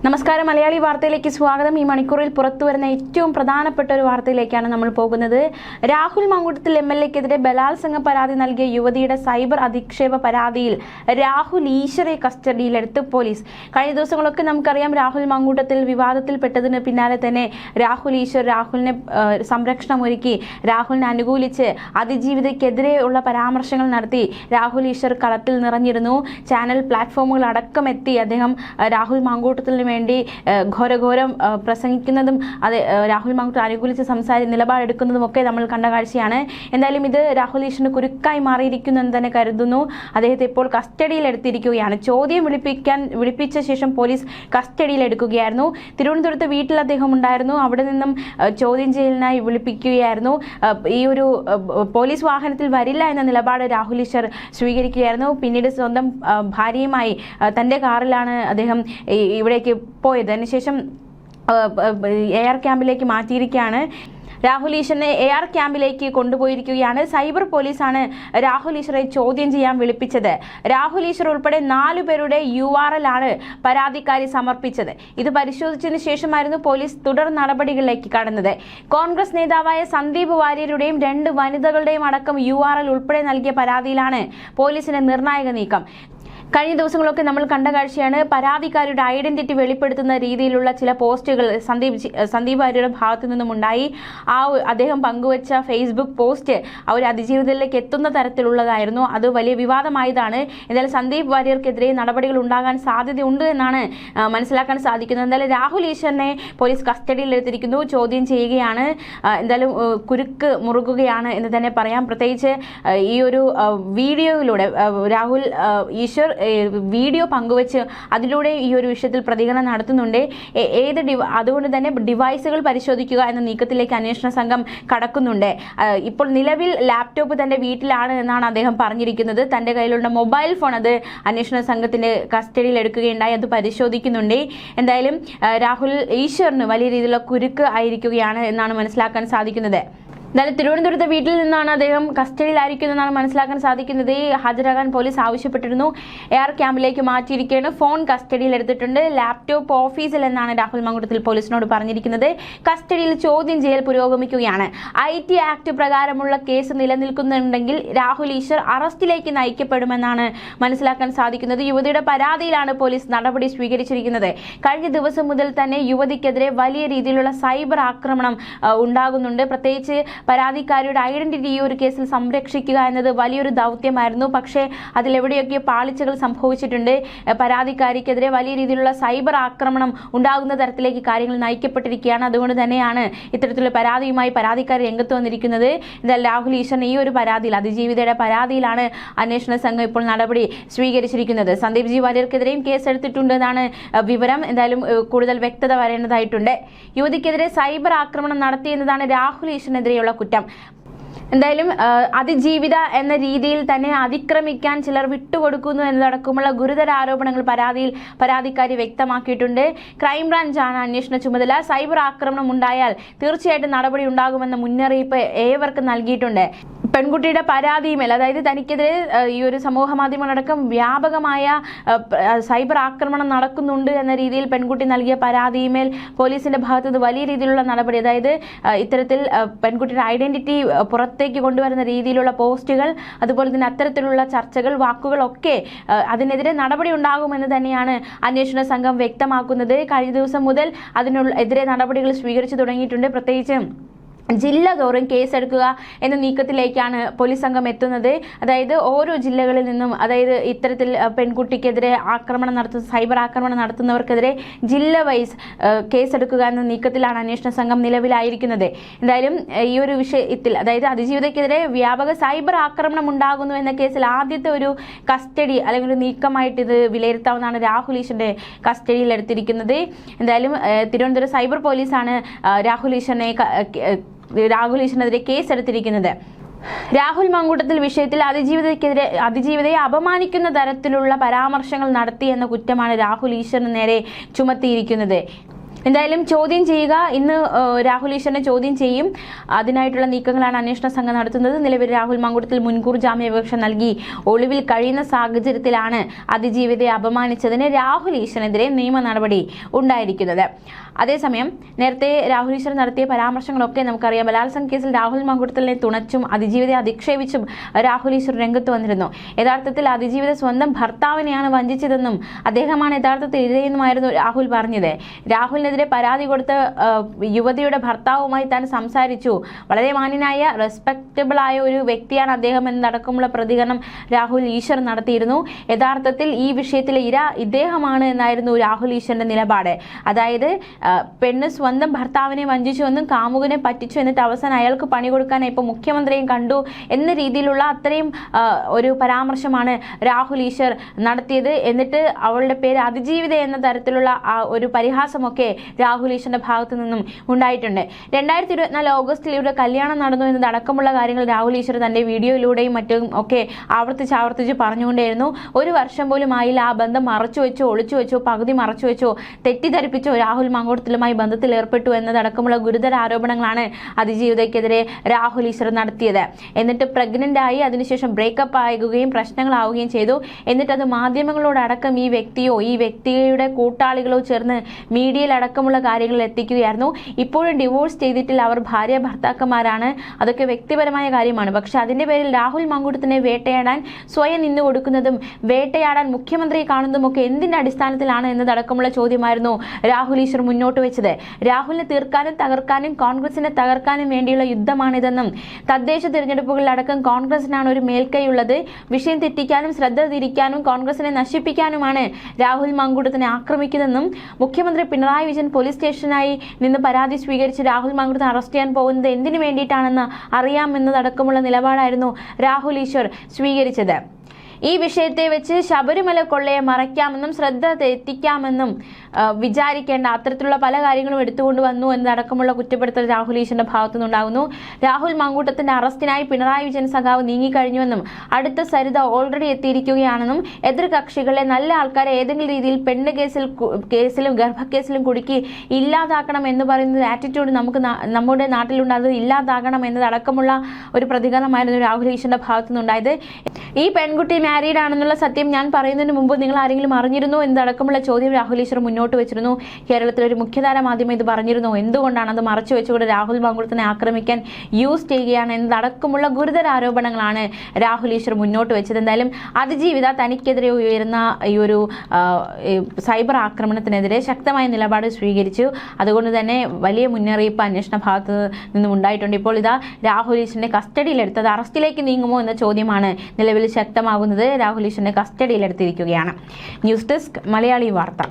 നമസ്കാരം, മലയാളി വാർത്തയിലേക്ക് സ്വാഗതം. ഈ മണിക്കൂറിൽ പുറത്തുവരുന്ന ഏറ്റവും പ്രധാനപ്പെട്ട ഒരു വാർത്തയിലേക്കാണ് നമ്മൾ പോകുന്നത്. രാഹുൽ മാങ്കൂട്ടത്തിൽ MLA-ക്കെതിരെ ബലാത്സംഗ പരാതി നൽകിയ യുവതിയുടെ സൈബർ അധിക്ഷേപ പരാതിയിൽ രാഹുൽ ഈശ്വറെ കസ്റ്റഡിയിലെടുത്ത് പോലീസ്. കഴിഞ്ഞ ദിവസങ്ങളൊക്കെ നമുക്കറിയാം, രാഹുൽ മാങ്കൂട്ടത്തിൽ വിവാദത്തിൽപ്പെട്ടതിന് പിന്നാലെ തന്നെ രാഹുലിന് സംരക്ഷണം ഒരുക്കി, രാഹുലിനെ അനുകൂലിച്ച് അതിജീവിതയ്ക്കെതിരെയുള്ള പരാമർശങ്ങൾ നടത്തി രാഹുൽ ഈശ്വർ കളത്തിൽ നിറഞ്ഞിരുന്നു. ചാനൽ പ്ലാറ്റ്ഫോമുകൾ അടക്കം എത്തി അദ്ദേഹം രാഹുൽ മാങ്കൂട്ടത്തിന് വേണ്ടി ഘോരഘോരം പ്രസംഗിക്കുന്നതും രാഹുൽ മാങ്കൂട്ടം അനുകൂലിച്ച് നിലപാടെടുക്കുന്നതും ഒക്കെ നമ്മൾ കണ്ട കാഴ്ചയാണ്. എന്തായാലും ഇത് രാഹുൽ ഈശ്വറിന് കുരുക്കായി മാറിയിരിക്കുന്നു എന്ന് തന്നെ കരുതുന്നു. അദ്ദേഹത്തെ ഇപ്പോൾ കസ്റ്റഡിയിൽ എടുത്തിരിക്കുകയാണ്. ചോദ്യം വിളിപ്പിച്ച ശേഷം പോലീസ് കസ്റ്റഡിയിൽ എടുക്കുകയായിരുന്നു. തിരുവനന്തപുരത്ത് വീട്ടിൽ അദ്ദേഹം ഉണ്ടായിരുന്നു. അവിടെ നിന്നും ചോദ്യം ചെയ്യലിനായി വിളിപ്പിക്കുകയായിരുന്നു. ഈ ഒരു പോലീസ് വാഹനത്തിൽ വരില്ല എന്ന നിലപാട് രാഹുൽ ഈശ്വർ സ്വീകരിക്കുകയായിരുന്നു. പിന്നീട് സ്വന്തം ഭാര്യയുമായി തൻ്റെ കാറിലാണ് അദ്ദേഹം ഇവിടേക്ക് പോയത്. അതിനുശേഷം AR ക്യാമ്പിലേക്ക് മാറ്റിയിരിക്കുകയാണ്. രാഹുൽ ഈശ്വറിനെ AR ക്യാമ്പിലേക്ക് കൊണ്ടുപോയിരിക്കുകയാണ്. സൈബർ പോലീസാണ് രാഹുൽ ഈശ്വറെ ചോദ്യം ചെയ്യാൻ വിളിപ്പിച്ചത്. രാഹുൽ ഈശ്വർ ഉൾപ്പെടെ 4 പേരുടെ URL ആണ് പരാതിക്കാരി സമർപ്പിച്ചത്. ഇത് പരിശോധിച്ചതിന് ശേഷമായിരുന്നു പോലീസ് തുടർ നടപടികളിലേക്ക് കടന്നത്. കോൺഗ്രസ് നേതാവായ സന്ദീപ് വാര്യരുടെയും 2 വനിതകളുടെയും അടക്കം URL ഉൾപ്പെടെ നൽകിയ പരാതിയിലാണ് പോലീസിന്റെ നിർണായക നീക്കം. കഴിഞ്ഞ ദിവസങ്ങളൊക്കെ നമ്മൾ കണ്ട കാഴ്ചയാണ്. പരാതിക്കാരുടെ ഐഡന്റിറ്റി വെളിപ്പെടുത്തുന്ന രീതിയിലുള്ള ചില പോസ്റ്റുകൾ സന്ദീപ് വാര്യരുടെ ഭാഗത്തു നിന്നും ഉണ്ടായി. അദ്ദേഹം പങ്കുവച്ച ഫേസ്ബുക്ക് പോസ്റ്റ് അവർ അതിജീവിതത്തിലേക്ക് എത്തുന്ന തരത്തിലുള്ളതായിരുന്നു. അത് വലിയ വിവാദമായതാണ്. എന്തായാലും സന്ദീപ് വാര്യർക്കെതിരെ നടപടികൾ ഉണ്ടാകാൻ സാധ്യതയുണ്ട് എന്നാണ് മനസ്സിലാക്കാൻ സാധിക്കുന്നത്. എന്തായാലും രാഹുൽ ഈശ്വറിനെ പോലീസ് കസ്റ്റഡിയിൽ എടുത്തിരിക്കുന്നു, ചോദ്യം ചെയ്യുകയാണ്. എന്തായാലും കുരുക്ക് മുറുകുകയാണ് എന്ന് തന്നെ പറയാം. പ്രത്യേകിച്ച് ഈ ഒരു വീഡിയോയിലൂടെ രാഹുൽ ഈശ്വർ വീഡിയോ പങ്കുവച്ച് അതിലൂടെ ഈ ഒരു വിഷയത്തിൽ പ്രതികരണം നടത്തുന്നുണ്ട്. അതുകൊണ്ട് തന്നെ ഡിവൈസുകൾ പരിശോധിക്കുക എന്ന നീക്കത്തിലേക്ക് അന്വേഷണ സംഘം കടക്കുന്നുണ്ട്. ഇപ്പോൾ നിലവിൽ ലാപ്ടോപ്പ് തന്റെ വീട്ടിലാണ് എന്നാണ് അദ്ദേഹം പറഞ്ഞിരിക്കുന്നത്. തന്റെ കയ്യിലുള്ള മൊബൈൽ ഫോൺ അത് അന്വേഷണ സംഘത്തിന്റെ കസ്റ്റഡിയിൽ എടുക്കുകയുണ്ടായി. അത് പരിശോധിക്കുന്നുണ്ട്. എന്തായാലും രാഹുൽ ഈശ്വറിന് വലിയ രീതിയിലുള്ള കുരുക്ക് ആയിരിക്കുകയാണ് എന്നാണ് മനസ്സിലാക്കാൻ സാധിക്കുന്നത്. എന്നാലും തിരുവനന്തപുരത്തെ വീട്ടിൽ നിന്നാണ് അദ്ദേഹം കസ്റ്റഡിയിലായിരിക്കുന്നതെന്നാണ് മനസ്സിലാക്കാൻ സാധിക്കുന്നത്. ഹാജരാകാൻ പോലീസ് ആവശ്യപ്പെട്ടിരുന്നു. AR ക്യാമ്പിലേക്ക് മാറ്റിയിരിക്കുകയാണ്. ഫോൺ കസ്റ്റഡിയിൽ എടുത്തിട്ടുണ്ട്. ലാപ്ടോപ്പ് ഓഫീസിൽ എന്നാണ് രാഹുൽ മാങ്കൂട്ടത്തിൽ പോലീസിനോട് പറഞ്ഞിരിക്കുന്നത്. കസ്റ്റഡിയിൽ ചോദ്യം ചെയ്യൽ പുരോഗമിക്കുകയാണ്. IT ആക്ട് പ്രകാരമുള്ള കേസ് നിലനിൽക്കുന്നുണ്ടെങ്കിൽ രാഹുൽ ഈശ്വർ അറസ്റ്റിലേക്ക് നയിക്കപ്പെടുമെന്നാണ് മനസ്സിലാക്കാൻ സാധിക്കുന്നത്. യുവതിയുടെ പരാതിയിലാണ് പോലീസ് നടപടി സ്വീകരിച്ചിരിക്കുന്നത്. കഴിഞ്ഞ ദിവസം മുതൽ തന്നെ യുവതിക്കെതിരെ വലിയ രീതിയിലുള്ള സൈബർ ആക്രമണം ഉണ്ടാകുന്നുണ്ട്. പ്രത്യേകിച്ച് പരാതിക്കാരിയുടെ ഐഡന്റിറ്റി ഈ ഒരു കേസിൽ സംരക്ഷിക്കുക എന്നത് വലിയൊരു ദൗത്യമായിരുന്നു. പക്ഷേ അതിലെവിടെയൊക്കെ പാളിച്ചകൾ സംഭവിച്ചിട്ടുണ്ട്. പരാതിക്കാരിക്കെതിരെ വലിയ രീതിയിലുള്ള സൈബർ ആക്രമണം ഉണ്ടാകുന്ന തരത്തിലേക്ക് കാര്യങ്ങൾ നയിക്കപ്പെട്ടിരിക്കുകയാണ്. അതുകൊണ്ട് തന്നെയാണ് ഇത്തരത്തിലുള്ള പരാതിയുമായി പരാതിക്കാർ രംഗത്ത് വന്നിരിക്കുന്നത്. എന്നാൽ രാഹുൽ ഈശ്വറിന് ഈ ഒരു പരാതിയിൽ, അതിജീവിതയുടെ പരാതിയിലാണ് അന്വേഷണ സംഘം ഇപ്പോൾ നടപടി സ്വീകരിച്ചിരിക്കുന്നത്. സന്ദീപ് വാര്യർക്കെതിരെയും കേസെടുത്തിട്ടുണ്ട് എന്നാണ് വിവരം. എന്തായാലും കൂടുതൽ വ്യക്തത വരേണ്ടതായിട്ടുണ്ട്. യുവതിക്കെതിരെ സൈബർ ആക്രമണം നടത്തിയെന്നതാണ് രാഹുൽ ഈശ്വറിനെതിരെയുള്ള കുറ്റം. എന്തായാലും അതിജീവിത എന്ന രീതിയിൽ തന്നെ അതിക്രമിക്കാൻ ചിലർ വിട്ടുകൊടുക്കുന്നു എന്നതടക്കമുള്ള ഗുരുതര ആരോപണങ്ങൾ പരാതിക്കാരി വ്യക്തമാക്കിയിട്ടുണ്ട്. ക്രൈംബ്രാഞ്ചാണ് അന്വേഷണ ചുമതല. സൈബർ ആക്രമണം ഉണ്ടായാൽ തീർച്ചയായിട്ടും നടപടി ഉണ്ടാകുമെന്ന മുന്നറിയിപ്പ് ഏവർക്കും നൽകിയിട്ടുണ്ട്. പെൺകുട്ടിയുടെ പരാതിയുമേൽ, അതായത് തനിക്കെതിരെ ഈ ഒരു സമൂഹ മാധ്യമങ്ങളടക്കം വ്യാപകമായ സൈബർ ആക്രമണം നടക്കുന്നുണ്ട് എന്ന രീതിയിൽ പെൺകുട്ടി നൽകിയ പരാതിയുമേൽ പോലീസിന്റെ ഭാഗത്തുനിന്ന് വലിയ രീതിയിലുള്ള നടപടി, അതായത് ഇത്തരത്തിൽ പെൺകുട്ടിയുടെ ഐഡന്റിറ്റി പുറത്തേക്ക് കൊണ്ടുവരുന്ന രീതിയിലുള്ള പോസ്റ്റുകൾ, അതുപോലെ തന്നെ അത്തരത്തിലുള്ള ചർച്ചകൾ, വാക്കുകളൊക്കെ അതിനെതിരെ നടപടി ഉണ്ടാകുമെന്ന് തന്നെയാണ് അന്വേഷണ സംഘം വ്യക്തമാക്കുന്നത്. കഴിഞ്ഞ ദിവസം മുതൽ അതിനെതിരെ നടപടികൾ സ്വീകരിച്ചു തുടങ്ങിയിട്ടുണ്ട്. പ്രത്യേകിച്ച് ജില്ല തോറും കേസെടുക്കുക എന്ന നീക്കത്തിലേക്കാണ് പോലീസ് സംഘം എത്തുന്നത്. അതായത് ഓരോ ജില്ലകളിൽ നിന്നും, അതായത് ഇത്തരത്തിൽ പെൺകുട്ടിക്കെതിരെ സൈബർ ആക്രമണം നടത്തുന്നവർക്കെതിരെ ജില്ല വൈസ് കേസെടുക്കുക എന്ന നീക്കത്തിലാണ് അന്വേഷണ സംഘം നിലവിലായിരിക്കുന്നത്. എന്തായാലും ഈ ഒരു വിഷയത്തിൽ, അതായത് അതിജീവിതയ്ക്കെതിരെ വ്യാപക സൈബർ ആക്രമണം ഉണ്ടാകുന്നു എന്ന കേസിൽ ആദ്യത്തെ ഒരു കസ്റ്റഡി അല്ലെങ്കിൽ ഒരു നീക്കമായിട്ട് ഇത് വിലയിരുത്താവുന്നതാണ് രാഹുൽ ഈശ്വറിന്റെ കസ്റ്റഡിയിൽ എടുത്തിരിക്കുന്നത്. എന്തായാലും തിരുവനന്തപുരം സൈബർ പോലീസാണ് രാഹുൽ ഈശ്വറിനെതിരെ കേസെടുത്തിരിക്കുന്നത്. രാഹുൽ മാങ്കൂട്ടത്തിൽ വിഷയത്തിൽ അതിജീവിതയെ അപമാനിക്കുന്ന തരത്തിലുള്ള പരാമർശങ്ങൾ നടത്തി എന്ന കുറ്റമാണ് രാഹുൽ ഈശ്വറിന് നേരെ ചുമത്തിയിരിക്കുന്നത്. എന്തായാലും ചോദ്യം ചെയ്യുക, ഇന്ന് രാഹുൽ ഈശ്വറിനെ ചോദ്യം ചെയ്യും. അതിനായിട്ടുള്ള നീക്കങ്ങളാണ് അന്വേഷണ സംഘം നടത്തുന്നത്. നിലവിൽ രാഹുൽ മാങ്കൂട്ടത്തിൽ മുൻകൂർ ജാമ്യാപേക്ഷ നൽകി ഒളിവിൽ കഴിയുന്ന സാഹചര്യത്തിലാണ് അതിജീവിതയെ അപമാനിച്ചതിന് രാഹുൽ ഈശ്വറിനെതിരെ നിയമ നടപടി ഉണ്ടായിരിക്കുന്നത്. അതേസമയം നേരത്തെ രാഹുൽ ഈശ്വർ നടത്തിയ പരാമർശങ്ങളൊക്കെ നമുക്കറിയാം. ബലാത്സംഗ കേസിൽ രാഹുൽ മാങ്കൂട്ടത്തിലിനെ തുണച്ചും അതിജീവിതയെ അധിക്ഷേപിച്ചും രാഹുൽ ഈശ്വർ രംഗത്ത് വന്നിരുന്നു. യഥാർത്ഥത്തിൽ അതിജീവിത സ്വന്തം ഭർത്താവിനെയാണ് വഞ്ചിച്ചതെന്നും അദ്ദേഹമാണ് യഥാർത്ഥത്തിൽ ഇരയെന്നുമായിരുന്നു രാഹുൽ പറഞ്ഞത്. രാഹുലിനെതിരെ പരാതി കൊടുത്ത യുവതിയുടെ ഭർത്താവുമായി താൻ സംസാരിച്ചു, വളരെ മാന്യനായ റെസ്പെക്റ്റബിൾ ആയ ഒരു വ്യക്തിയാണ് അദ്ദേഹം എന്നടക്കമുള്ള പ്രതികരണം രാഹുൽ ഈശ്വർ നടത്തിയിരുന്നു. യഥാർത്ഥത്തിൽ ഈ വിഷയത്തിലെ ഇര ഇദ്ദേഹമാണ് എന്നായിരുന്നു രാഹുൽ ഈശ്വറിന്റെ നിലപാട്. അതായത് പെണ്ണ് സ്വന്തം ഭർത്താവിനെ വഞ്ചിച്ചു എന്നും കാമുകനെ പറ്റിച്ചു, എന്നിട്ട് അവസാനം അയാൾക്ക് പണി കൊടുക്കാൻ ഇപ്പൊ മുഖ്യമന്ത്രിയും കണ്ടു എന്ന രീതിയിലുള്ള അത്രയും ഒരു പരാമർശമാണ് രാഹുൽ ഈശ്വർ നടത്തിയത്. എന്നിട്ട് അവളുടെ പേര് അതിജീവിത എന്ന തരത്തിലുള്ള ഒരു പരിഹാസമൊക്കെ രാഹുൽ ഈശ്വറിന്റെ ഭാഗത്തു നിന്നും ഉണ്ടായിട്ടുണ്ട്. 2024 ഓഗസ്റ്റിൽ ഇവരുടെ കല്യാണം നടന്നു എന്നതടക്കമുള്ള കാര്യങ്ങൾ രാഹുൽ ഈശ്വർ തന്റെ വീഡിയോയിലൂടെയും മറ്റും ഒക്കെ ആവർത്തിച്ച് പറഞ്ഞുകൊണ്ടേയിരുന്നു. ഒരു വർഷം പോലും ആയില്ല ആ ബന്ധം മറച്ചു വെച്ചോ, ഒളിച്ചു വെച്ചോ, പകുതി മറച്ചു വെച്ചോ, തെറ്റിദ്ധരിപ്പിച്ചോ രാഹുൽ മാങ്കൂട്ടത്തിലുമായി ബന്ധത്തിൽ ഏർപ്പെട്ടു എന്നതടക്കമുള്ള ഗുരുതര ആരോപണങ്ങളാണ് അതിജീവിതയ്ക്കെതിരെ രാഹുൽ ഈശ്വർ നടത്തിയത്. എന്നിട്ട് പ്രഗ്നന്റ് ആയി അതിനുശേഷം ബ്രേക്കപ്പ് ആകുകയും പ്രശ്നങ്ങളാവുകയും ചെയ്തു. എന്നിട്ട് അത് മാധ്യമങ്ങളോടടക്കം ഈ വ്യക്തിയോ ഈ വ്യക്തിയുടെ കൂട്ടാളികളോ ചേർന്ന് മീഡിയയിൽ അടക്കമുള്ള കാര്യങ്ങൾ എത്തിക്കുകയായിരുന്നു. ഇപ്പോഴും ഡിവോഴ്സ് ചെയ്തിട്ടില്ല, അവർ ഭാര്യ ഭർത്താക്കന്മാരാണ്, അതൊക്കെ വ്യക്തിപരമായ കാര്യമാണ്. പക്ഷെ അതിന്റെ പേരിൽ രാഹുൽ മാങ്കൂട്ടത്തിനെ വേട്ടയാടാൻ സ്വയം നിന്നു കൊടുക്കുന്നതും വേട്ടയാടാൻ മുഖ്യമന്ത്രിയെ കാണുന്നതുമൊക്കെ എന്തിന്റെ അടിസ്ഥാനത്തിലാണ് എന്നതടക്കമുള്ള ചോദ്യമായിരുന്നു രാഹുൽ ഈശ്വർ മുന്നോട്ട് വെച്ചത്. രാഹുലിനെ തീർക്കാനും തകർക്കാനും കോൺഗ്രസിനെ തകർക്കാനും വേണ്ടിയുള്ള യുദ്ധമാണിതെന്നും തദ്ദേശ തിരഞ്ഞെടുപ്പുകളിലടക്കം കോൺഗ്രസിനാണ് ഒരു മേൽക്കൈയുള്ളത്, വിഷയം തെറ്റിക്കാനും ശ്രദ്ധ തിരിക്കാനും കോൺഗ്രസിനെ നശിപ്പിക്കാനുമാണ് രാഹുൽ മാങ്കൂട്ടത്തിനെ ആക്രമിക്കുന്നതെന്നും മുഖ്യമന്ത്രി പിണറായി വിജയൻ പോലീസ് സ്റ്റേഷനായി നിന്ന് പരാതി സ്വീകരിച്ച് രാഹുൽ മാങ്കൂട്ടത്തിനെ അറസ്റ്റ് ചെയ്യാൻ പോകുന്നത് എന്തിനു വേണ്ടിയിട്ടാണെന്ന് അറിയാമെന്നതടക്കമുള്ള നിലപാടായിരുന്നു രാഹുൽ ഈശ്വർ സ്വീകരിച്ചത്. ഈ വിഷയത്തെ വെച്ച് ശബരിമല കൊള്ളയെ മറയ്ക്കാമെന്നും ശ്രദ്ധ തെറ്റിക്കാമെന്നും വിചാരിക്കേണ്ട അത്തരത്തിലുള്ള പല കാര്യങ്ങളും എടുത്തുകൊണ്ട് വന്നു എന്നതടക്കമുള്ള കുറ്റപ്പെടുത്തൽ രാഹുൽ ഈശ്വറിന്റെ ഭാഗത്തുനിന്നുണ്ടാകുന്നു. രാഹുൽ മാങ്കൂട്ടത്തിന്റെ അറസ്റ്റിനായി പിണറായി വിജയൻ സഖാവ് നീങ്ങിക്കഴിഞ്ഞുവെന്നും അടുത്ത സരിത ഓൾറെഡി എത്തിയിരിക്കുകയാണെന്നും എതിർ കക്ഷികളെ നല്ല ആൾക്കാരെ ഏതെങ്കിലും രീതിയിൽ പെണ്ണ് കേസിലും ഗർഭക്കേസിലും കുടുക്കി ഇല്ലാതാക്കണം എന്ന് പറയുന്ന ആറ്റിറ്റ്യൂഡ് നമ്മുടെ നാട്ടിലുണ്ടായത് ഇല്ലാതാകണം എന്നതടക്കമുള്ള ഒരു പ്രതികരണമായിരുന്നു രാഹുൽ ഈശ്വറിന്റെ ഭാഗത്തുനിന്നുണ്ടായത്. ഈ പെൺകുട്ടി മാരീഡ് ആണെന്നുള്ള സത്യം ഞാൻ പറയുന്നതിന് മുമ്പ് നിങ്ങൾ ആരെങ്കിലും അറിഞ്ഞിരുന്നോ എന്നതടക്കമുള്ള ചോദ്യം രാഹുൽ ഈശ്വർ മുന്നോട്ട് വെച്ചിരുന്നു. കേരളത്തിലെ ഒരു മുഖ്യധാര മാധ്യമം ഇത് പറഞ്ഞിരുന്നോ, എന്തുകൊണ്ടാണ് അത് മറച്ചു വെച്ചുകൊണ്ട് രാഹുൽ മാങ്കൂട്ടത്തിനെ ആക്രമിക്കാൻ യൂസ് ചെയ്യുകയാണ് എന്നതടക്കമുള്ള ഗുരുതര ആരോപണങ്ങളാണ് രാഹുൽ ഈശ്വർ മുന്നോട്ട് വെച്ചത്. എന്തായാലും അതിജീവിത തനിക്കെതിരെ ഉയരുന്ന ഈ ഒരു സൈബർ ആക്രമണത്തിനെതിരെ ശക്തമായ നിലപാട് സ്വീകരിച്ചു. അതുകൊണ്ട് തന്നെ വലിയ മുന്നറിയിപ്പ് അന്വേഷണ ഭാഗത്ത് നിന്നും ഉണ്ടായിട്ടുണ്ട്. ഇപ്പോൾ ഇതാ രാഹുൽ ഈശ്വറിനെ കസ്റ്റഡിയിലെടുത്തത് അറസ്റ്റിലേക്ക് നീങ്ങുമോ എന്ന ചോദ്യമാണ് നിലവിൽ ശക്തമാകുന്നത്. രാഹുൽ ഈശ്വറിനെ കസ്റ്റഡിയിലെടുത്തിരിക്കുകയാണ്. ന്യൂസ് ഡെസ്ക് മലയാളി വാർത്ത.